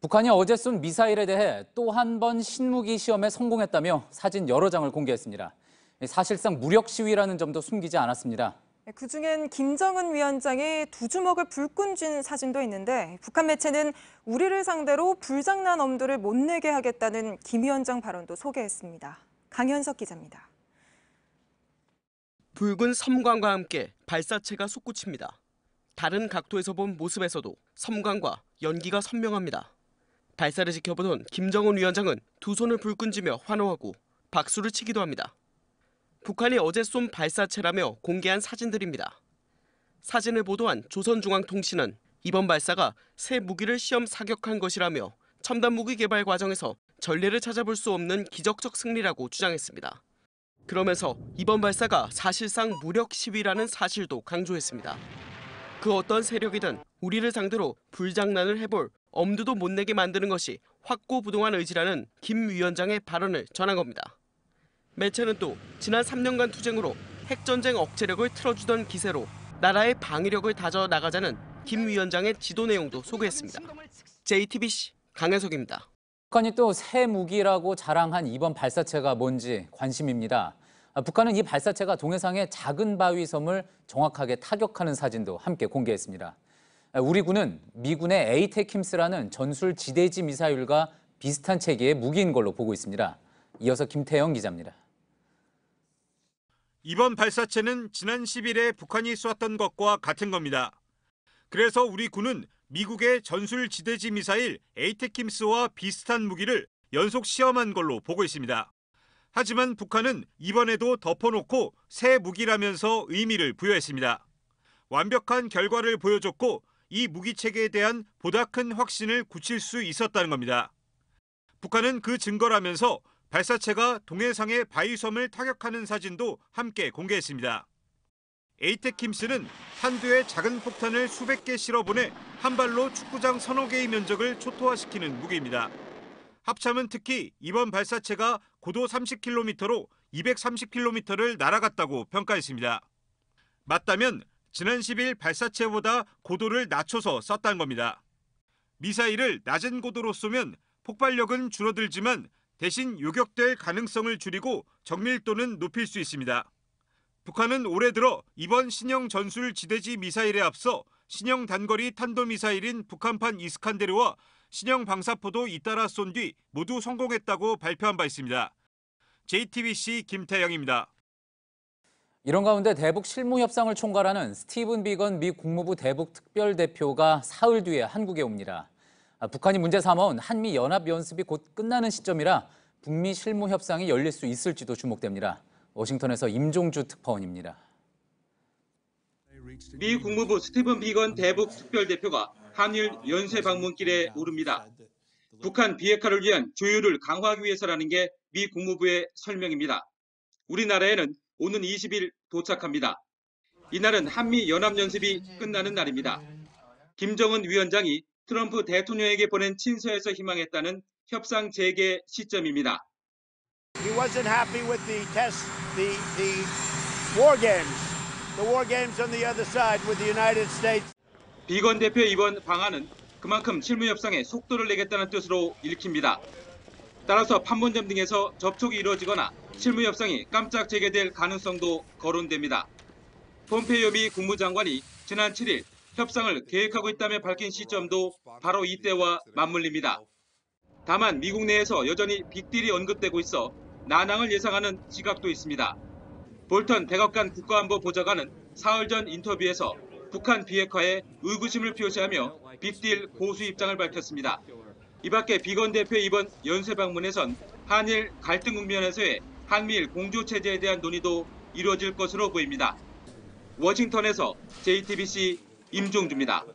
북한이 어제 쏜 미사일에 대해 또 한 번 신무기 시험에 성공했다며 사진 여러 장을 공개했습니다. 사실상 무력 시위라는 점도 숨기지 않았습니다. 그중엔 김정은 위원장이 두 주먹을 불끈 쥔 사진도 있는데 북한 매체는 우리를 상대로 불장난 엄두를 못 내게 하겠다는 김 위원장 발언도 소개했습니다. 강현석 기자입니다. 붉은 섬광과 함께 발사체가 솟구칩니다. 다른 각도에서 본 모습에서도 섬광과 연기가 선명합니다. 발사를 지켜보던 김정은 위원장은 두 손을 불끈 쥐며 환호하고 박수를 치기도 합니다. 북한이 어제 쏜 발사체라며 공개한 사진들입니다. 사진을 보도한 조선중앙통신은 이번 발사가 새 무기를 시험 사격한 것이라며 첨단 무기 개발 과정에서 전례를 찾아볼 수 없는 기적적 승리라고 주장했습니다. 그러면서 이번 발사가 사실상 무력 시위라는 사실도 강조했습니다. 그 어떤 세력이든 우리를 상대로 불장난을 해볼 엄두도 못 내게 만드는 것이 확고부동한 의지라는 김 위원장의 발언을 전한 겁니다. 매체는 또 지난 3년간 투쟁으로 핵전쟁 억제력을 틀어주던 기세로 나라의 방위력을 다져 나가자는 김 위원장의 지도 내용도 소개했습니다. JTBC 강혜석입니다. 북한이 또 새 무기라고 자랑한 이번 발사체가 뭔지 관심입니다. 북한은 이 발사체가 동해상의 작은 바위섬을 정확하게 타격하는 사진도 함께 공개했습니다. 우리 군은 미군의 에이테킴스라는 전술 지대지 미사일과 비슷한 체계의 무기인 걸로 보고 있습니다. 이어서 김태영 기자입니다. 이번 발사체는 지난 10일에 북한이 쐈던 것과 같은 겁니다. 그래서 우리 군은 미국의 전술 지대지 미사일 에이테킴스와 비슷한 무기를 연속 시험한 걸로 보고 있습니다. 하지만 북한은 이번에도 덮어놓고 새 무기라면서 의미를 부여했습니다. 완벽한 결과를 보여줬고 이 무기 체계에 대한 보다 큰 확신을 굳힐 수 있었다는 겁니다. 북한은 그 증거라면서 발사체가 동해상의 바위섬을 타격하는 사진도 함께 공개했습니다. 에이테킴스는 한두에 작은 폭탄을 수백 개 실어보내 한 발로 축구장 서너 개의 면적을 초토화시키는 무기입니다. 합참은 특히 이번 발사체가 고도 30km로 230km를 날아갔다고 평가했습니다. 맞다면 지난 10일 발사체보다 고도를 낮춰서 쐈다는 겁니다. 미사일을 낮은 고도로 쏘면 폭발력은 줄어들지만 대신 요격될 가능성을 줄이고 정밀도는 높일 수 있습니다. 북한은 올해 들어 이번 신형 전술 지대지 미사일에 앞서 신형 단거리 탄도미사일인 북한판 이스칸데르와 신형 방사포도 잇따라 쏜 뒤 모두 성공했다고 발표한 바 있습니다. JTBC 김태영입니다. 이런 가운데 대북 실무 협상을 총괄하는 스티븐 비건 미 국무부 대북 특별대표가 사흘 뒤에 한국에 옵니다. 북한이 문제 삼아온 한미 연합 연습이 곧 끝나는 시점이라 북미 실무 협상이 열릴 수 있을지도 주목됩니다. 워싱턴에서 임종주 특파원입니다. 미 국무부 스티븐 비건 대북 특별대표가 한일 연쇄 방문길에 오릅니다. 북한 비핵화를 위한 조율을 강화하기 위해서라는 게 미 국무부의 설명입니다. 우리나라에는 오는 20일 도착합니다. 이날은 한미 연합연습이 끝나는 날입니다. 김정은 위원장이 트럼프 대통령에게 보낸 친서에서 희망했다는 협상 재개 시점입니다. He wasn't happy with the test, the war games on the other side with the United States. 비건 대표의 이번 방안은 그만큼 실무 협상에 속도를 내겠다는 뜻으로 읽힙니다. 따라서 판문점 등에서 접촉이 이루어지거나 실무 협상이 깜짝 재개될 가능성도 거론됩니다. 폼페이오 미 국무장관이 지난 7일 협상을 계획하고 있다며 밝힌 시점도 바로 이때와 맞물립니다. 다만 미국 내에서 여전히 빅딜이 언급되고 있어 난항을 예상하는 시각도 있습니다. 볼턴 백악관 국가안보 보좌관은 사흘 전 인터뷰에서 북한 비핵화에 의구심을 표시하며 빅딜 고수 입장을 밝혔습니다. 이 밖에 비건 대표의 이번 연쇄 방문에선 한일 갈등 국면에서의 한미일 공조체제에 대한 논의도 이루어질 것으로 보입니다. 워싱턴에서 JTBC 임종주입니다.